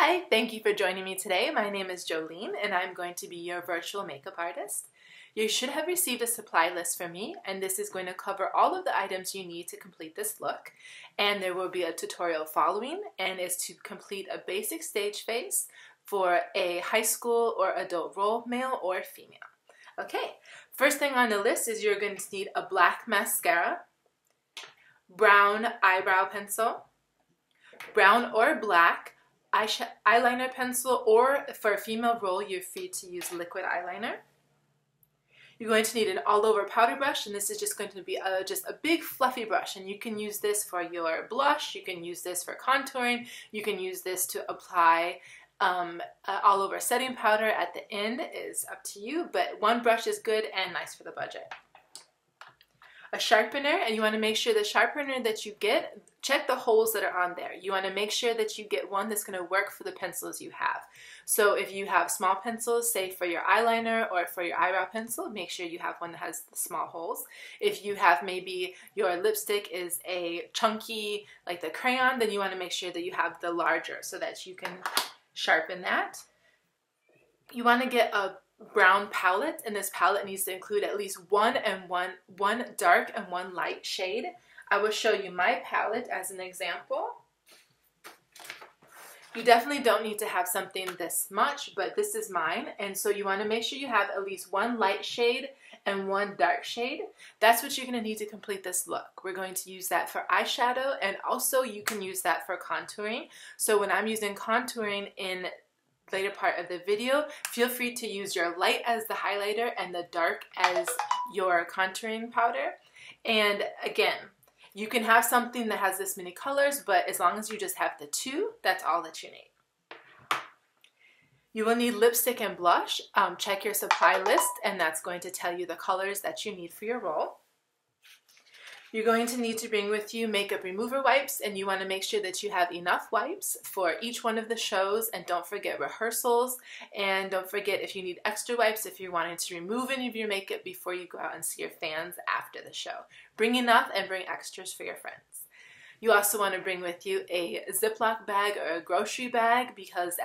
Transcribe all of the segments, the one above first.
Hi, thank you for joining me today. My name is Jolene and I'm going to be your virtual makeup artist. You should have received a supply list from me, and this is going to cover all of the items you need to complete this look. And there will be a tutorial following, and it's to complete a basic stage face for a high school or adult role, male or female. Okay, first thing on the list is you're going to need a black mascara, brown eyebrow pencil, brown or black eyeliner pencil, or for a female role, you're free to use liquid eyeliner. You're going to need an all-over powder brush, and this is just going to be just a big fluffy brush, and you can use this for your blush, you can use this for contouring, you can use this to apply all-over setting powder at the end. Is up to you, but one brush is good and nice for the budget. A sharpener, and you want to make sure the sharpener that you get, check the holes that are on there. You want to make sure that you get one that's going to work for the pencils you have. So if you have small pencils, say for your eyeliner or for your eyebrow pencil, make sure you have one that has the small holes. If you have maybe your lipstick is a chunky, like the crayon, then you want to make sure that you have the larger so that you can sharpen that. You want to get a brown palette, and this palette needs to include at least one dark and one light shade. I will show you my palette as an example. You definitely don't need to have something this much, but this is mine, and so you want to make sure you have at least one light shade and one dark shade. That's what you're going to need to complete this look. We're going to use that for eyeshadow, and also you can use that for contouring. So when I'm using contouring in later part of the video, feel free to use your light as the highlighter and the dark as your contouring powder. And again, you can have something that has this many colors, but as long as you just have the two, that's all that you need. You will need lipstick and blush. Check your supply list, and that's going to tell you the colors that you need for your role. You're going to need to bring with you makeup remover wipes, and you want to make sure that you have enough wipes for each one of the shows, and don't forget rehearsals, and don't forget if you need extra wipes if you're wanting to remove any of your makeup before you go out and see your fans after the show. Bring enough and bring extras for your friends. You also want to bring with you a Ziploc bag or a grocery bag, because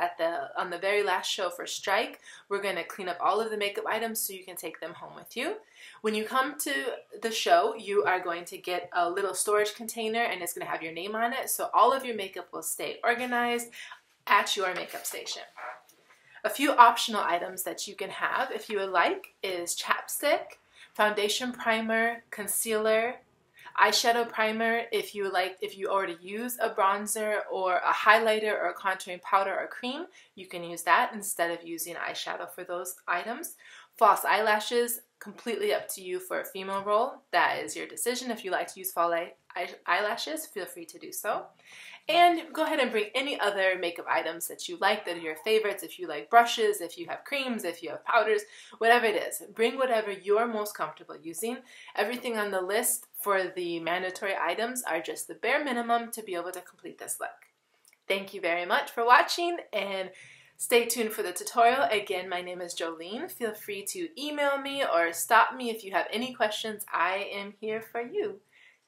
on the very last show for Strike, we're going to clean up all of the makeup items so you can take them home with you. When you come to the show, you are going to get a little storage container, and it's going to have your name on it, so all of your makeup will stay organized at your makeup station. A few optional items that you can have, if you would like, is chapstick, foundation primer, concealer, eyeshadow primer. If you already use a bronzer or a highlighter or a contouring powder or cream, you can use that instead of using eyeshadow for those items. False eyelashes, completely up to you for a female role. That is your decision. If you like to use false eyelashes, feel free to do so. And go ahead and bring any other makeup items that you like, that are your favorites. If you like brushes, if you have creams, if you have powders, whatever it is, bring whatever you're most comfortable using. Everything on the list for the mandatory items are just the bare minimum to be able to complete this look. Thank you very much for watching, and stay tuned for the tutorial. Again, my name is Jolene. Feel free to email me or stop me if you have any questions. I am here for you.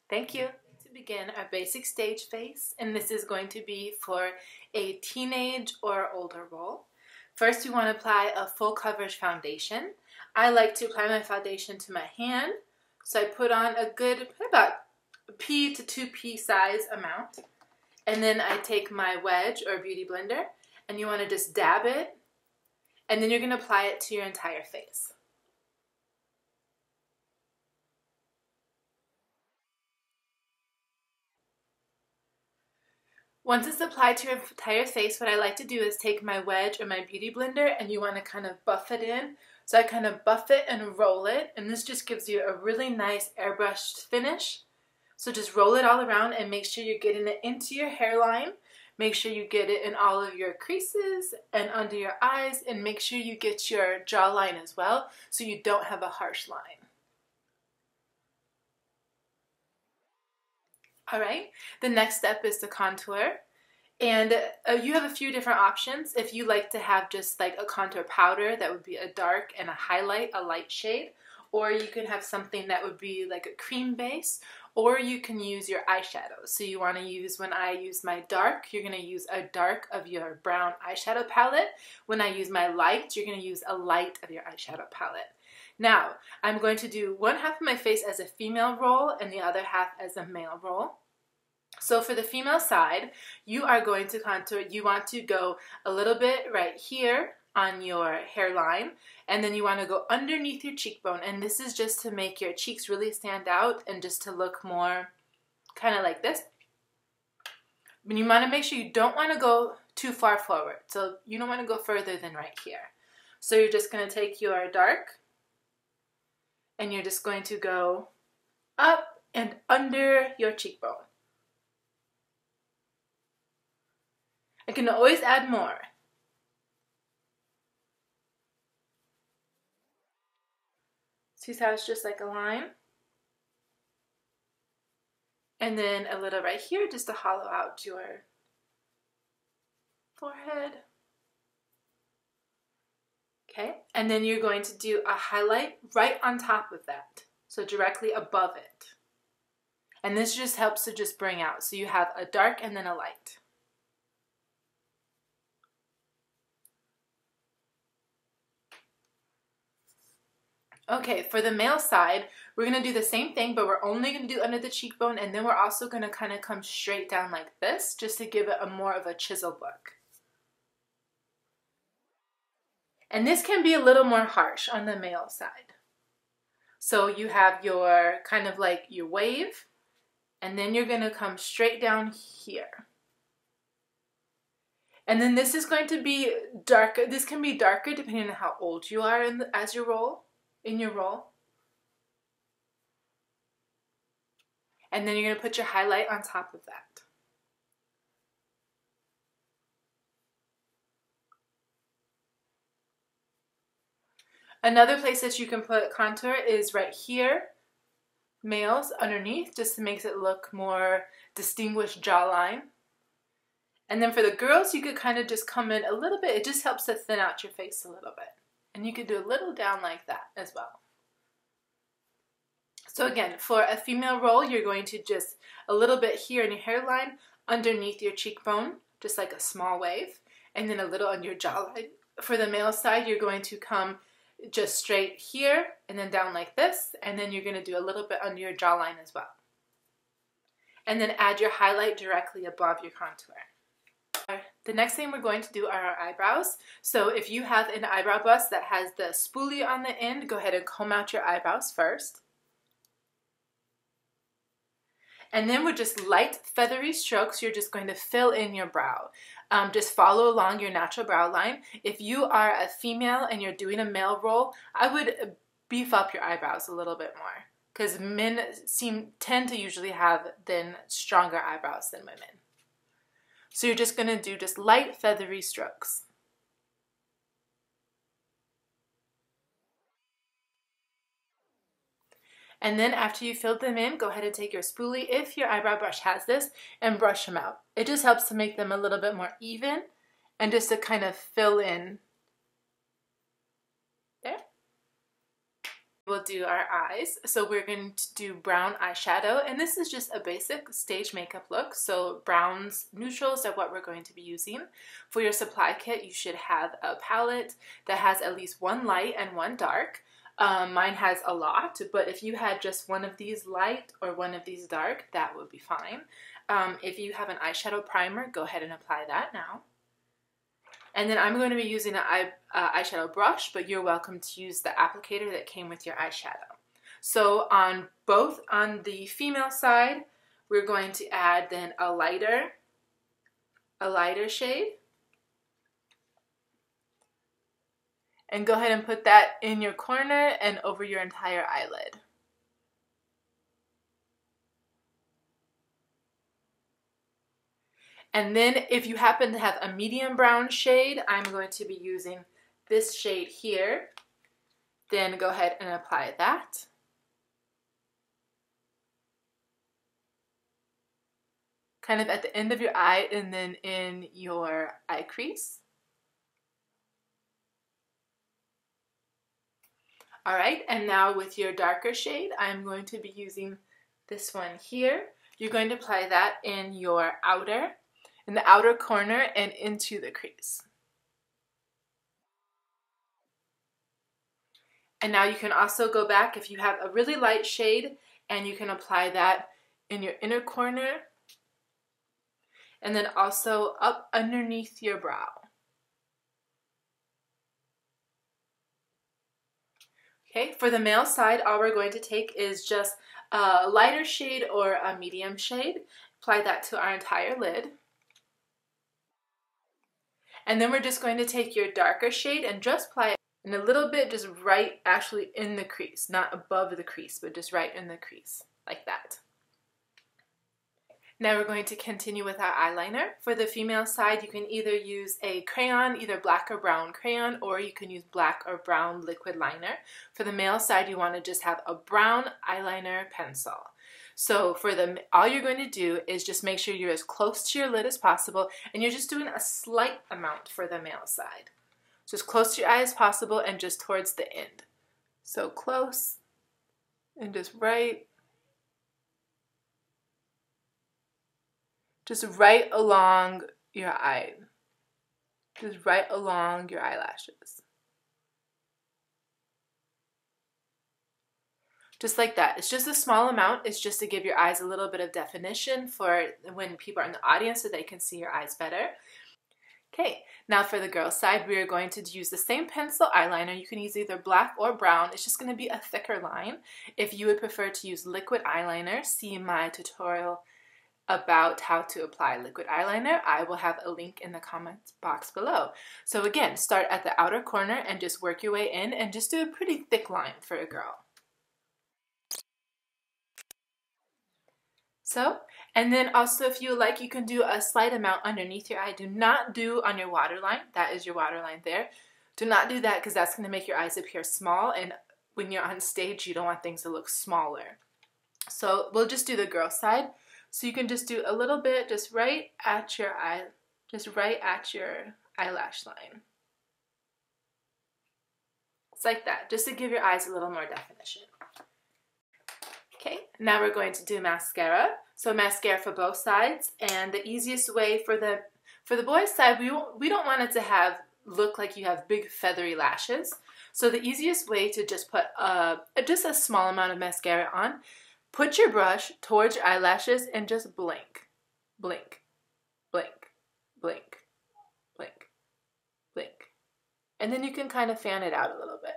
Thank you. To begin our basic stage face, and this is going to be for a teenage or older role. First, we want to apply a full coverage foundation. I like to apply my foundation to my hand, so I put on a good, about a pea to 2 size amount, and then I take my wedge or beauty blender, and you want to just dab it, and then you're going to apply it to your entire face. Once it's applied to your entire face, what I like to do is take my wedge or my beauty blender, and you want to kind of buff it in. So I kind of buff it and roll it, and this just gives you a really nice airbrushed finish. So just roll it all around and make sure you're getting it into your hairline. Make sure you get it in all of your creases and under your eyes, and make sure you get your jawline as well so you don't have a harsh line. Alright, the next step is to contour, and you have a few different options. If you like to have just like a contour powder, that would be a dark and a highlight, a light shade, or you can have something that would be like a cream base, or you can use your eyeshadow. So you want to use, when I use my dark, you're going to use a dark of your brown eyeshadow palette. When I use my light, you're going to use a light of your eyeshadow palette. Now, I'm going to do one half of my face as a female roll and the other half as a male roll. So for the female side, you are going to contour, you want to go a little bit right here on your hairline, and then you want to go underneath your cheekbone, and this is just to make your cheeks really stand out and just to look more kind of like this. But you want to make sure you don't want to go too far forward, so you don't want to go further than right here. So you're just going to take your dark and you're just going to go up and under your cheekbone. I can always add more. See how it's just like a line? And then a little right here just to hollow out your forehead. Okay, and then you're going to do a highlight right on top of that, so directly above it. And this just helps to just bring out, so you have a dark and then a light. Okay, for the male side, we're going to do the same thing, but we're only going to do under the cheekbone, and then we're also going to kind of come straight down like this, just to give it a more of a chiseled look. And this can be a little more harsh on the male side. So you have your kind of like your wave, and then you're going to come straight down here. And then this is going to be darker. This can be darker depending on how old you are as you roll. In your roll. And then you're going to put your highlight on top of that. Another place that you can put contour is right here, males underneath, just to make it look more distinguished jawline. And then for the girls, you could kind of just come in a little bit. It just helps to thin out your face a little bit. And you could do a little down like that as well. So again, for a female roll, you're going to just a little bit here in your hairline, underneath your cheekbone, just like a small wave, and then a little on your jawline. For the male side, you're going to come just straight here and then down like this, and then you're going to do a little bit under your jawline as well. And then add your highlight directly above your contour. The next thing we're going to do are our eyebrows. So if you have an eyebrow bust that has the spoolie on the end, go ahead and comb out your eyebrows first. And then with just light feathery strokes, you're just going to fill in your brow. Just follow along your natural brow line. If you are a female and you're doing a male roll, I would beef up your eyebrows a little bit more, because men tend to usually have then stronger eyebrows than women. So you're just going to do just light feathery strokes. And then after you filled them in, go ahead and take your spoolie, if your eyebrow brush has this, and brush them out. It just helps to make them a little bit more even and just to kind of fill in there. We'll do our eyes. So we're going to do brown eyeshadow, and this is just a basic stage makeup look. So browns, neutrals are what we're going to be using. For your supply kit, you should have a palette that has at least one light and one dark. Mine has a lot, but if you had just one of these light or one of these dark, that would be fine. If you have an eyeshadow primer, go ahead and apply that now. And then I'm going to be using an eyeshadow brush, but you're welcome to use the applicator that came with your eyeshadow. So on the female side, we're going to add then a lighter shade. And go ahead and put that in your corner and over your entire eyelid. And then if you happen to have a medium brown shade, I'm going to be using this shade here. Then go ahead and apply that. Kind of at the end of your eye and then in your eye crease. Alright, and now with your darker shade, I'm going to be using this one here, you're going to apply that in the outer corner and into the crease. And now you can also go back if you have a really light shade and you can apply that in your inner corner and then also up underneath your brow. Okay, for the male side, all we're going to take is just a lighter shade or a medium shade. Apply that to our entire lid. And then we're just going to take your darker shade and just apply it in a little bit, just right actually in the crease, not above the crease, but just right in the crease, like that. Now we're going to continue with our eyeliner. For the female side, you can either use a crayon, either black or brown crayon, or you can use black or brown liquid liner. For the male side, you want to just have a brown eyeliner pencil. So all you're going to do is just make sure you're as close to your lid as possible, and you're just doing a slight amount for the male side. So as close to your eye as possible and just towards the end. So close and just right along your eye. Just right along your eyelashes. Just like that. It's just a small amount. It's just to give your eyes a little bit of definition for when people are in the audience so they can see your eyes better. Okay, now for the girl side, we are going to use the same pencil eyeliner. You can use either black or brown. It's just going to be a thicker line. If you would prefer to use liquid eyeliner, see my tutorial about how to apply liquid eyeliner. I will have a link in the comments box below. So again, start at the outer corner and just work your way in and just do a pretty thick line for a girl. So, and then also if you like, you can do a slight amount underneath your eye. Do not do on your waterline. That is your waterline there. Do not do that because that's going to make your eyes appear small, and when you're on stage, you don't want things to look smaller. So we'll just do the girl side. So you can just do a little bit just right at your eye, just right at your eyelash line. It's like that, just to give your eyes a little more definition. Okay, now we're going to do mascara. So mascara for both sides, and the easiest way for the boys' side, we don't want it to look like you have big feathery lashes. So the easiest way to just put just a small amount of mascara on. Put your brush towards your eyelashes and just blink, blink, blink, blink, blink, blink. And then you can kind of fan it out a little bit.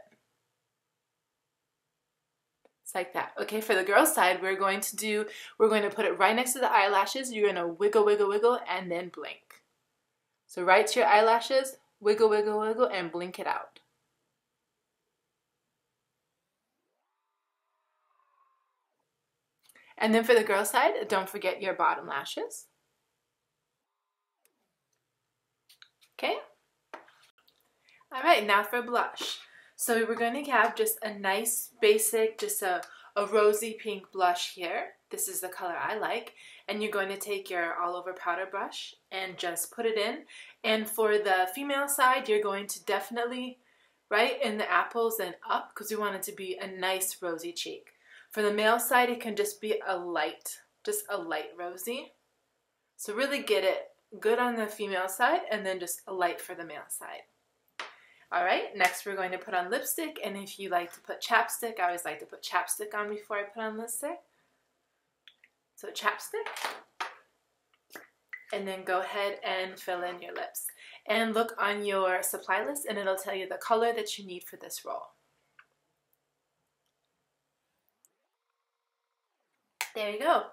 It's like that. Okay, for the girl side, we're going to put it right next to the eyelashes. You're going to wiggle, wiggle, wiggle, and then blink. So right to your eyelashes, wiggle, wiggle, wiggle, and blink it out. And then for the girl side, don't forget your bottom lashes. Okay? All right, now for blush. So we're going to have just a nice basic, just a rosy pink blush here. This is the color I like. And you're going to take your all over powder brush and just put it in. And for the female side, you're going to definitely right in the apples and up because we want it to be a nice rosy cheek. For the male side, it can just be just a light rosy. So really get it good on the female side and then just a light for the male side. All right, next we're going to put on lipstick, and if you like to put chapstick, I always like to put chapstick on before I put on lipstick. So chapstick, and then go ahead and fill in your lips. And look on your supply list and it'll tell you the color that you need for this roll. There you go.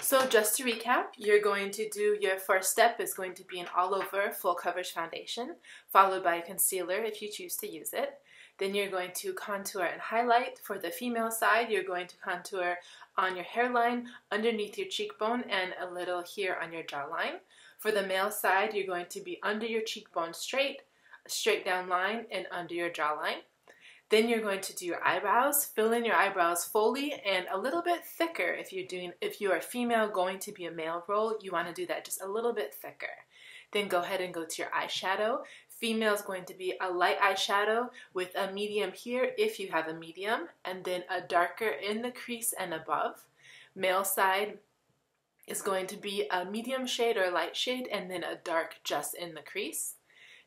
So just to recap, you're going to do your first step is going to be an all over full coverage foundation, followed by a concealer if you choose to use it. Then you're going to contour and highlight. For the female side, you're going to contour on your hairline, underneath your cheekbone, and a little here on your jawline. For the male side, you're going to be under your cheekbone straight, a straight down line, and under your jawline. Then you're going to do your eyebrows. Fill in your eyebrows fully and a little bit thicker. If you are a female going to be a male roll, you want to do that just a little bit thicker. Then go ahead and go to your eyeshadow. Female is going to be a light eyeshadow with a medium here if you have a medium, and then a darker in the crease and above. Male side is going to be a medium shade or light shade and then a dark just in the crease.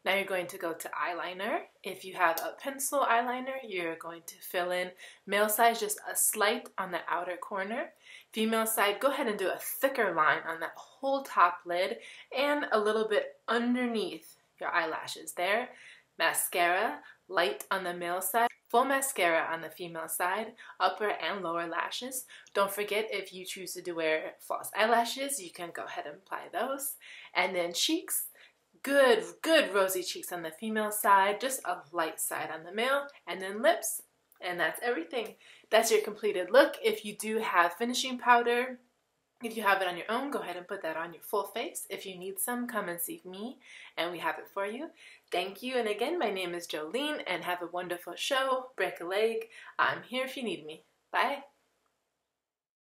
Now you're going to go to eyeliner. If you have a pencil eyeliner, you're going to fill in male side just a slight on the outer corner. Female side, go ahead and do a thicker line on that whole top lid and a little bit underneath your eyelashes there. Mascara, light on the male side, full mascara on the female side, upper and lower lashes. Don't forget, if you choose to wear false eyelashes, you can go ahead and apply those. And then cheeks. Good rosy cheeks on the female side, just a light side on the male, and then lips, and that's everything. That's your completed look. If you do have finishing powder, if you have it on your own, go ahead and put that on your full face. If you need some, come and see me, and we have it for you. Thank you, and again, my name is Jolene, and have a wonderful show. Break a leg. I'm here if you need me. Bye.